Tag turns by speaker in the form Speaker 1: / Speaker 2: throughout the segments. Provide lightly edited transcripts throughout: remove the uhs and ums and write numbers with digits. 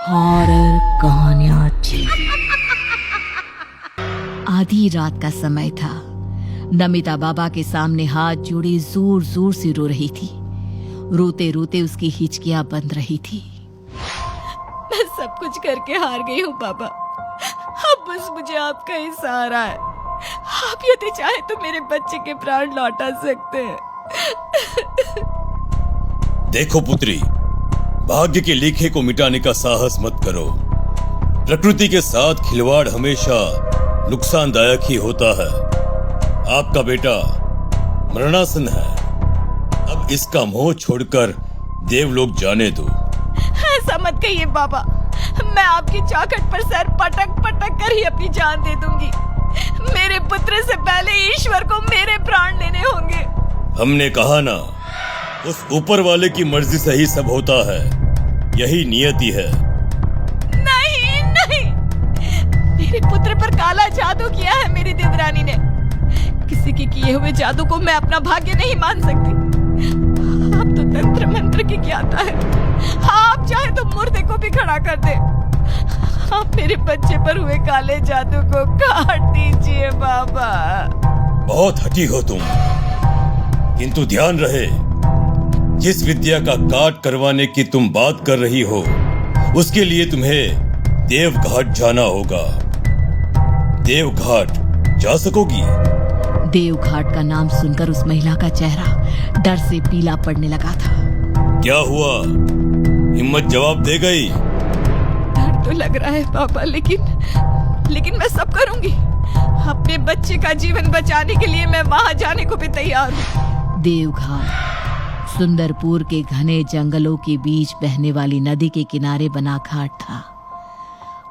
Speaker 1: Horror कहानियां आधी रात का समय था। नमिता बाबा के सामने हाथ जोड़े जोर जोर से रो रही थी। रोते रोते उसकी हिचकियां बंद रही थी। मैं सब कुछ करके हार गई हूँ बाबा, अब बस मुझे आपका ही सहारा है। आप यदि चाहे तो मेरे बच्चे के प्राण लौटा सकते हैं।
Speaker 2: देखो पुत्री, भाग्य के लेखे को मिटाने का साहस मत करो। प्रकृति के साथ खिलवाड़ हमेशा नुकसानदायक ही होता है। आपका बेटा मरणासन है, अब इसका मोह छोड़कर देवलोक जाने दो।
Speaker 1: ऐसा मत कहिए बाबा, मैं आपकी चौखट पर सर पटक पटक कर ही अपनी जान दे दूंगी। मेरे पुत्र से पहले ईश्वर को मेरे प्राण लेने होंगे।
Speaker 2: हमने कहा ना, उस ऊपर वाले की मर्जी से ही सब होता है, यही नियति है।
Speaker 1: नहीं नहीं, मेरे पुत्र पर काला जादू किया है मेरी देवरानी ने। किसी के किए हुए जादू को मैं अपना भाग्य नहीं मान सकती। आप तो तंत्र मंत्र की ज्ञाता है, आप चाहे तो मुर्दे को भी खड़ा कर दे। आप मेरे बच्चे पर हुए काले जादू को काट दीजिए बाबा।
Speaker 2: बहुत हठी हो तुम, किंतु ध्यान रहे, जिस विद्या का काट करवाने की तुम बात कर रही हो, उसके लिए तुम्हें देवघाट जाना होगा। देवघाट जा सकोगी?
Speaker 1: देवघाट का नाम सुनकर उस महिला का चेहरा डर से पीला पड़ने लगा था।
Speaker 2: क्या हुआ, हिम्मत जवाब दे गई?
Speaker 1: डर तो लग रहा है पापा, लेकिन मैं सब करूंगी। अपने बच्चे का जीवन बचाने के लिए मैं वहां जाने को भी तैयार हूँ। देवघाट सुंदरपुर के घने जंगलों के बीच बहने वाली नदी के किनारे बना घाट था।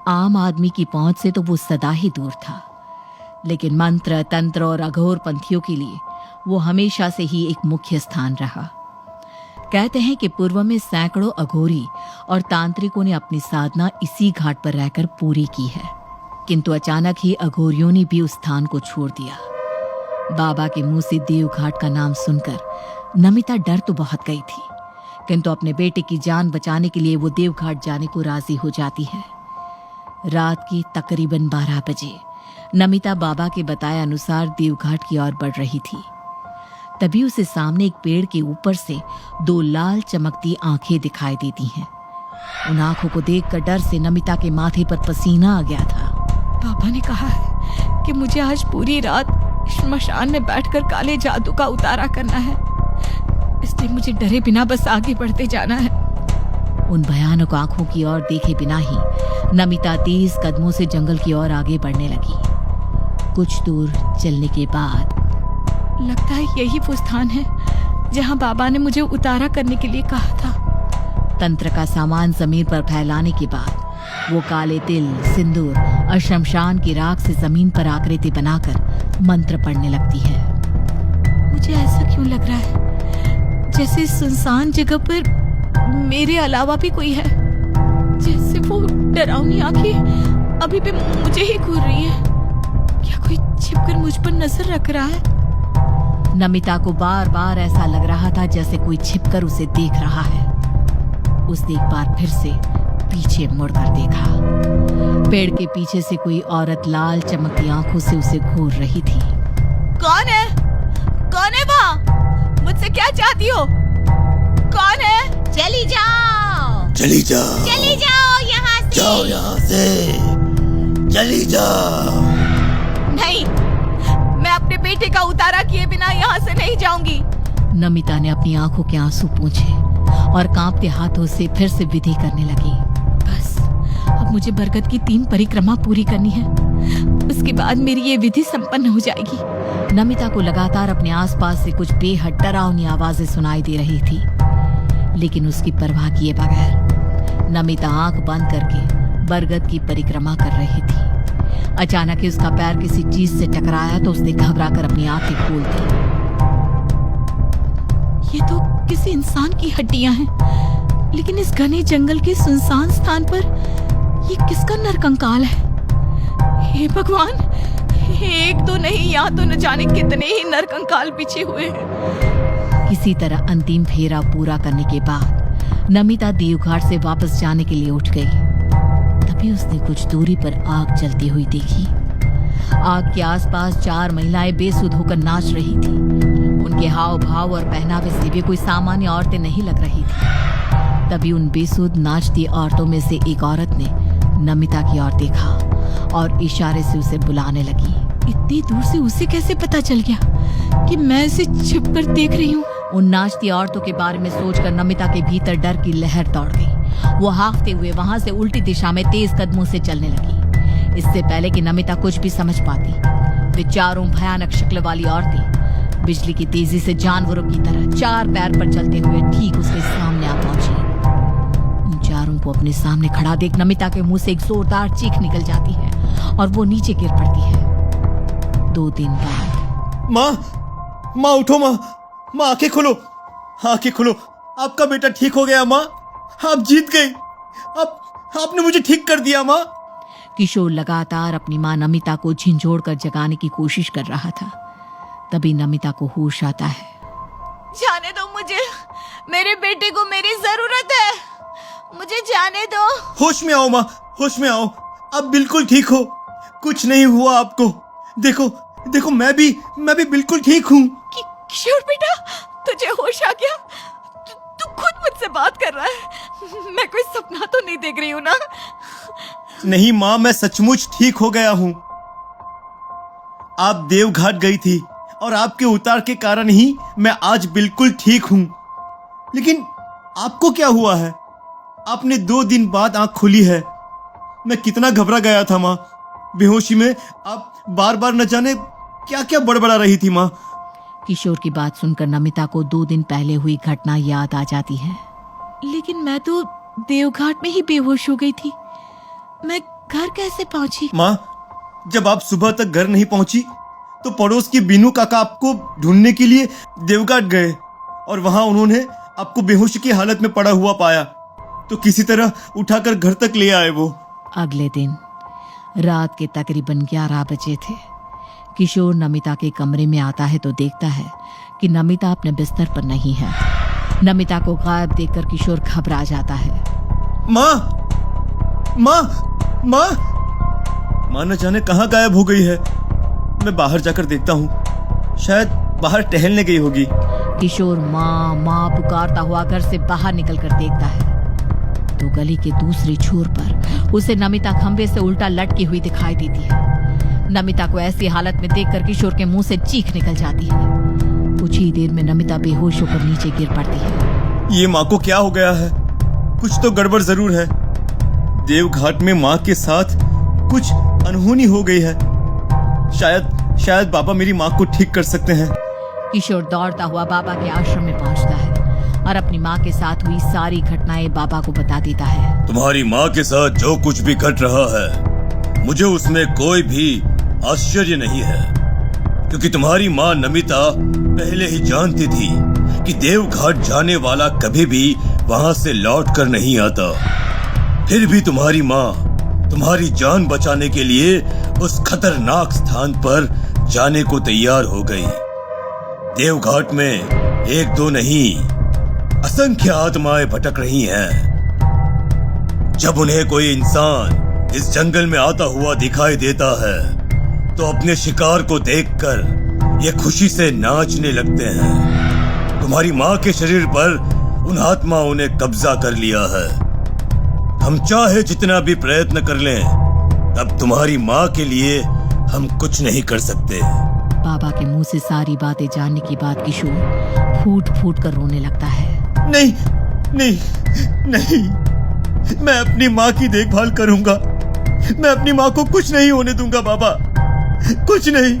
Speaker 1: आम आदमी की पहुंच से तो वो सदा ही दूर था, लेकिन मंत्र तंत्र और अघोर पंथियों के लिए वो हमेशा से ही एक मुख्य स्थान रहा। कहते हैं कि पूर्व में सैकड़ों अघोरी और तांत्रिकों ने अपनी साधना इसी घाट पर रहकर पूरी की है, किंतु अचानक ही अघोरियों ने भी उस स्थान को छोड़ दिया। बाबा के मुंह से देवघाट का नाम सुनकर नमिता डर तो बहुत गई थी, किंतु अपने बेटे की जान बचाने के लिए वो देवघाट जाने को राजी हो जाती है। रात की तकरीबन 12 बजे नमिता बाबा के बताए अनुसार देवघाट की ओर बढ़ रही थी। तभी उसे सामने एक पेड़ के ऊपर से 2 लाल चमकती आंखें दिखाई देती हैं। उन आंखों को देखकर डर से नमिता के माथे पर पसीना आ गया था। पापा ने कहा है कि मुझे आज पूरी रात श्मशान में बैठकर काले जादू का उतारा करना है, इसलिए मुझे डरे बिना बस आगे बढ़ते जाना है। उन भयानक आंखों की ओर देखे बिना ही नमिता तेज कदमों से जंगल की ओर आगे बढ़ने लगी। कुछ दूर चलने के बाद लगता है यही वो स्थान है जहां बाबा ने मुझे उतारा करने के लिए कहा था। तंत्र का सामान जमीन पर फैलाने के बाद वो काले तिल, सिंदूर और शमशान की राख से जमीन पर आकृति बनाकर मंत्र पढ़ने लगती है। मुझे ऐसा क्यों लग रहा है जैसे सुनसान जगह पर मेरे अलावा भी कोई है, जैसे वो डरावनी आंखें अभी भी मुझे ही घूर रही है। क्या कोई छिपकर मुझ पर नजर रख रहा है? नमिता को बार बार ऐसा लग रहा था जैसे कोई छिपकर उसे देख रहा है। उसने एक बार फिर से पीछे मुड़कर देखा। पेड़ के पीछे से कोई औरत लाल चमकती आंखों से उसे घूर रही थी। कौन है? कौन है वहाँ? मुझसे क्या चाहती हो? कौन है? चली जाओ,
Speaker 2: चली जाओ,
Speaker 1: चली जाओ यहाँ से,
Speaker 2: जाओ यहाँ से, चली जाओ।
Speaker 1: नहीं, मैं अपने बेटे का उतारा किए बिना यहाँ से नहीं जाऊंगी। नमिता ने अपनी आंखों के आंसू पोंछे और कांपते हाथों से फिर से विधि करने लगी। बस अब मुझे बरगद की 3 परिक्रमा पूरी करनी है, उसके बाद मेरी ये विधि संपन्न हो जाएगी। नमिता को लगातार अपने आसपास से कुछ बेहद डरावनी आवाजें सुनाई दे रही थी, लेकिन उसकी परवाह किए बगैर नमिता आंख बंद करके बरगद की परिक्रमा कर रही थी। अचानक ही उसका पैर किसी चीज से टकराया तो उसने घबराकर अपनी आंखें खोल दी। ये तो किसी इंसान की हड्डियां हैं, लेकिन इस घने जंगल के सुनसान स्थान पर ये किसका नरकंकाल है? हे भगवान, 1-2 नहीं, यहाँ तो न जाने कितने ही नरकंकाल बिछे हुए हैं। किसी तरह अंतिम फेरा पूरा करने के बाद नमिता देवघाट से वापस जाने के लिए उठ गई। तभी उसने कुछ दूरी पर आग जलती हुई देखी। आग के आसपास 4 महिलाएं बेसुध होकर नाच रही थी। उनके हाव भाव और पहनावे से भी कोई सामान्य औरतें नहीं लग रही थी। तभी उन बेसुध नाचती औरतों में से एक औरत ने नमिता की ओर देखा और इशारे से उसे बुलाने लगी। इतनी दूर से उसे कैसे पता चल गया कि मैं इसे छिपकर देख रही हूँ? उन नाचती औरतों के बारे में सोचकर नमिता के भीतर डर की लहर दौड़ गई। वो हांफते हुए वहां से उल्टी दिशा में तेज कदमों से चलने लगी। इससे पहले कि नमिता कुछ भी समझ पाती, वे चारों भयानक शक्ल वाली औरतें बिजली की तेजी से जानवरों की तरह 4 पैर पर चलते हुए ठीक उसके सामने आ पहुंची। उन चारों को अपने सामने खड़ा देख नमिता के मुंह से एक जोरदार चीख निकल जाती है और वो नीचे गिर पड़ती है। 2 दिन बाद
Speaker 3: माँ उठो माँ, आंखें खोलो, आंखें खोलो। आपका बेटा ठीक हो गया माँ, आप जीत गई। आपने मुझे ठीक कर दिया माँ।
Speaker 1: किशोर लगातार अपनी माँ नमिता को झिंझोड़कर जगाने की कोशिश कर रहा था। तभी नमिता को होश आता है। जाने दो मुझे, मेरे बेटे को मेरी जरूरत है, मुझे जाने दो।
Speaker 3: होश में आओ माँ, होश में आओ। आप बिल्कुल ठीक हो, कुछ नहीं हुआ आपको। देखो मैं भी बिल्कुल ठीक हूँ।
Speaker 1: किशोर बेटा, तुझे होश आ गया? तू खुद मुझसे बात कर रहा है? मैं कोई सपना तो नहीं देख रही हूँ ना?
Speaker 3: नहीं माँ, मैं सचमुच ठीक हो गया हूँ। आप देवघाट गई थी और आपके उतार के कारण ही मैं आज बिल्कुल ठीक हूँ। लेकिन आपको क्या हुआ है? आपने 2 दिन बाद आंख खोली है। मैं कितना घबरा गया था माँ। बेहोशी में आप बार बार न जाने क्या क्या बड़बड़ा रही थी माँ।
Speaker 1: किशोर की बात सुनकर नमिता को 2 दिन पहले हुई घटना याद आ जाती है। लेकिन मैं तो देवघाट में ही बेहोश हो गई थी, मैं घर कैसे पहुंची?
Speaker 3: माँ, जब आप सुबह तक घर नहीं पहुंची तो पड़ोस के बीनू काका आपको ढूंढने के लिए देवघाट गए और वहां उन्होंने आपको बेहोशी की हालत में पड़ा हुआ पाया, तो किसी तरह उठाकर घर तक ले आए वो।
Speaker 1: अगले दिन रात के तकरीबन 11 बजे थे। किशोर नमिता के कमरे में आता है तो देखता है कि नमिता अपने बिस्तर पर नहीं है। नमिता को गायब देखकर किशोर घबरा जाता है।
Speaker 3: माँ न जाने कहाँ गायब हो गई है। मैं बाहर जाकर देखता हूँ, शायद बाहर टहलने गई होगी।
Speaker 1: किशोर माँ पुकारता हुआ घर से बाहर निकलकर देखता है तो गली के दूसरे छोर पर उसे नमिता खंबे से उल्टा लटकी हुई दिखाई देती है। नमिता को ऐसी हालत में देखकर किशोर के मुंह से चीख निकल जाती है। कुछ ही देर में नमिता बेहोश होकर नीचे गिर पड़ती है।
Speaker 3: ये माँ को क्या हो गया है? कुछ तो गड़बड़ जरूर है। देवघाट में माँ के साथ कुछ अनहोनी हो गई है। शायद बाबा मेरी माँ को ठीक कर सकते हैं।
Speaker 1: किशोर दौड़ता हुआ बाबा के आश्रम में पहुंचता है और अपनी माँ के साथ हुई सारी घटनाएं बाबा को बता देता है।
Speaker 2: तुम्हारी माँ के साथ जो कुछ भी घट रहा है, मुझे उसमें कोई भी आश्चर्य नहीं है, क्योंकि तुम्हारी माँ नमिता पहले ही जानती थी कि देवघाट जाने वाला कभी भी वहां से लौट कर नहीं आता। फिर भी तुम्हारी माँ तुम्हारी जान बचाने के लिए उस खतरनाक स्थान पर जाने को तैयार हो गई। देवघाट में 1-2 नहीं, असंख्य आत्माएं भटक रही हैं। जब उन्हें कोई इंसान इस जंगल में आता हुआ दिखाई देता है तो अपने शिकार को देखकर ये खुशी से नाचने लगते हैं। तुम्हारी माँ के शरीर पर उन आत्माओं ने कब्जा कर लिया है। हम चाहे जितना भी प्रयत्न कर लें, अब तुम्हारी माँ के लिए हम कुछ नहीं कर सकते।
Speaker 1: बाबा के मुंह से सारी बातें जानने के बाद किशोर फूट कर रोने लगता है।
Speaker 3: नहीं, मैं अपनी माँ की देखभाल करूंगा। मैं अपनी माँ को कुछ नहीं होने दूंगा बाबा, कुछ नहीं।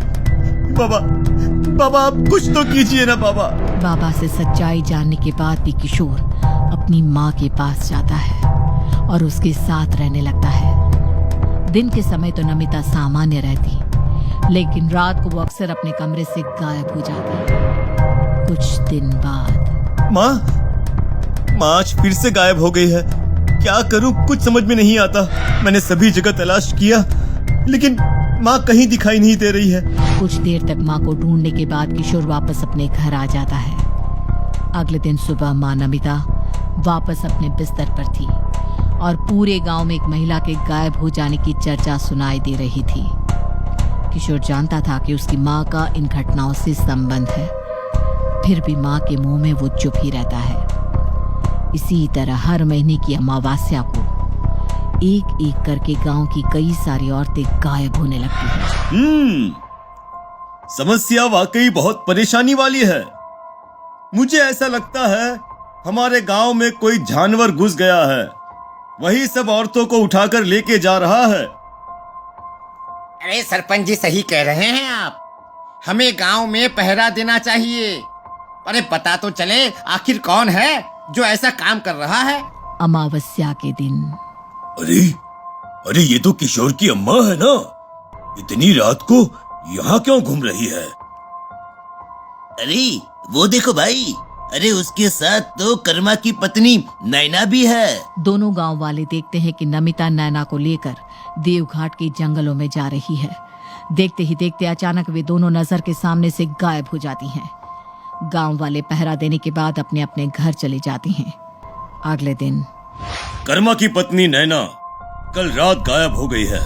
Speaker 3: बाबा आप कुछ तो कीजिए ना बाबा।
Speaker 1: बाबा से सच्चाई जानने के बाद भी किशोर अपनी माँ के पास जाता है और उसके साथ रहने लगता है। दिन के समय तो नमिता सामान्य रहती, लेकिन रात को वो अक्सर अपने कमरे से गायब हो जाती। कुछ दिन बाद
Speaker 3: माँ आज फिर से गायब हो गई है। क्या करूं, कुछ समझ में नहीं आता। मैंने सभी जगह तलाश किया, लेकिन माँ कहीं दिखाई नहीं दे रही है।
Speaker 1: कुछ देर तक माँ को ढूंढने के बाद किशोर वापस अपने घर आ जाता है। अगले दिन सुबह माँ नमिता वापस अपने बिस्तर पर थी और पूरे गांव में एक महिला के गायब हो जाने की चर्चा सुनाई दे रही थी। किशोर जानता था कि उसकी माँ का इन घटनाओं से संबंध है, फिर भी माँ के मुंह में वो चुप ही रहता है। इसी तरह हर महीने की अमावस्या को एक एक करके गांव की कई सारी औरतें गायब होने लगती हैं।
Speaker 3: समस्या वाकई बहुत परेशानी वाली है। मुझे ऐसा लगता है हमारे गांव में कोई जानवर घुस गया है, वही सब औरतों को उठाकर लेके जा रहा है।
Speaker 4: अरे सरपंच जी सही कह रहे हैं आप, हमें गांव में पहरा देना चाहिए। अरे पता तो चले आखिर कौन है जो ऐसा काम कर रहा है।
Speaker 1: अमावस्या के दिन
Speaker 2: अरे ये तो किशोर की अम्मा है ना, इतनी रात को यहाँ क्यों घूम रही है?
Speaker 5: अरे वो देखो भाई, अरे उसके साथ तो कर्मा की पत्नी नैना भी है।
Speaker 1: दोनों गांव वाले देखते हैं कि नमिता नैना को लेकर देवघाट के जंगलों में जा रही है। देखते ही देखते अचानक वे दोनों नजर के सामने से गायब हो जाती हैं। गांव वाले पहरा देने के बाद अपने अपने घर चले जाते हैं। अगले दिन
Speaker 2: कर्मा की पत्नी नैना कल रात गायब हो गई है।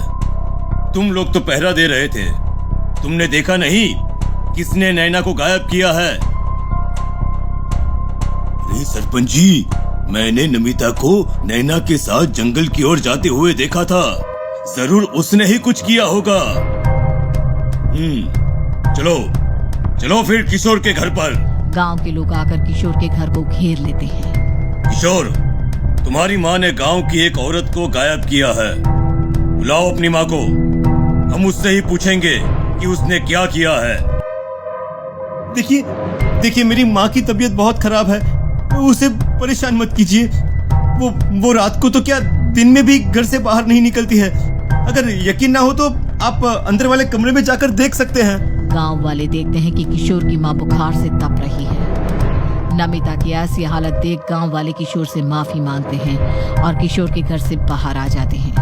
Speaker 2: तुम लोग तो पहरा दे रहे थे, तुमने देखा नहीं किसने नैना को गायब किया है? अरे सरपंच जी, मैंने नमिता को नैना के साथ जंगल की ओर जाते हुए देखा था, जरूर उसने ही कुछ किया होगा। चलो चलो फिर किशोर के घर पर।
Speaker 1: गांव के लोग आकर किशोर के घर को घेर लेते हैं।
Speaker 2: किशोर, तुम्हारी माँ ने गांव की एक औरत को गायब किया है, बुलाओ अपनी माँ को, हम उससे ही पूछेंगे कि उसने क्या किया है।
Speaker 3: देखिए मेरी माँ की तबीयत बहुत खराब है, उसे परेशान मत कीजिए। वो रात को तो क्या दिन में भी घर से बाहर नहीं निकलती है। अगर यकीन ना हो तो आप अंदर वाले कमरे में जाकर देख सकते हैं।
Speaker 1: गांव वाले देखते हैं कि किशोर की मां बुखार से तप रही है। नमिता की ऐसी हालत देख गांव वाले किशोर से माफी मांगते हैं और किशोर के घर से बाहर आ जाते हैं।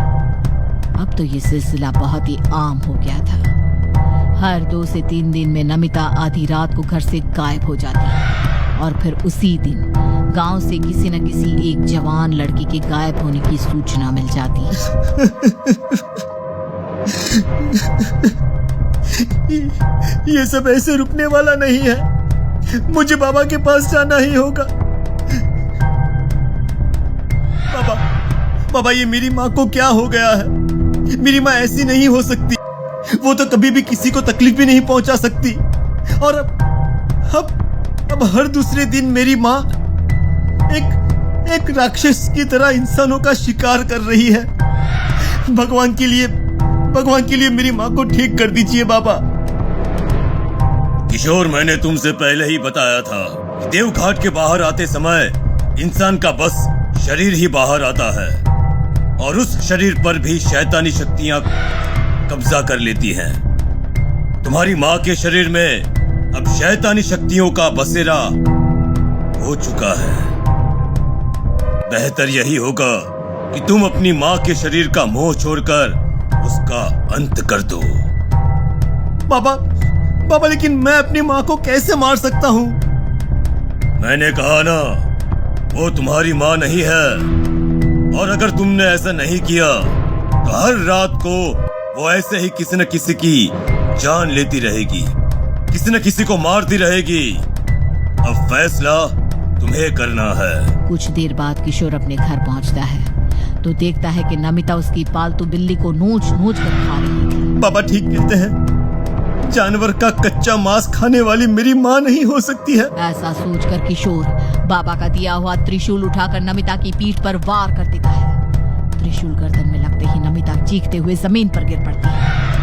Speaker 1: अब तो ये सिलसिला बहुत ही आम हो गया था। हर 2 से 3 दिन में नमिता आधी रात को घर से गायब हो जाती है और फिर उसी दिन गांव से किसी न किसी एक जवान लड़की के गायब होने की सूचना मिल जाती है।
Speaker 3: ये सब ऐसे रुकने वाला नहीं है, मुझे बाबा के पास जाना ही होगा। बाबा ये मेरी माँ को क्या हो गया है? मेरी माँ ऐसी नहीं हो सकती, वो तो कभी भी किसी को तकलीफ भी नहीं पहुंचा सकती। और अब हर दूसरे दिन मेरी माँ एक राक्षस की तरह इंसानों का शिकार कर रही है। भगवान के लिए मेरी माँ को ठीक कर दीजिए बाबा।
Speaker 2: किशोर, मैंने तुमसे पहले ही बताया था कि देवघाट के बाहर आते समय इंसान का बस शरीर ही बाहर आता है और उस शरीर पर भी शैतानी शक्तियां कब्जा कर लेती हैं। तुम्हारी माँ के शरीर में अब शैतानी शक्तियों का बसेरा हो चुका है। बेहतर यही होगा कि तुम अपनी माँ के शरीर का मोह छोड़कर उसका अंत कर दो।
Speaker 3: बाबा लेकिन मैं अपनी माँ को कैसे मार सकता हूँ?
Speaker 2: मैंने कहा ना, वो तुम्हारी माँ नहीं है और अगर तुमने ऐसा नहीं किया तो हर रात को वो ऐसे ही किसी न किसी की जान लेती रहेगी, किसी न किसी को मारती रहेगी। अब फैसला तुम्हें करना है।
Speaker 1: कुछ देर बाद किशोर अपने घर पहुंचता है तो देखता है कि नमिता उसकी पालतू बिल्ली को नोच कर खा रही थी।
Speaker 3: बाबा ठीक कहते हैं, जानवर का कच्चा मांस खाने वाली मेरी माँ नहीं हो सकती है।
Speaker 1: ऐसा सोचकर किशोर बाबा का दिया हुआ त्रिशूल उठाकर नमिता की पीठ पर वार कर देता है। त्रिशूल गर्दन में लगते ही नमिता चीखते हुए जमीन पर गिर पड़ती है।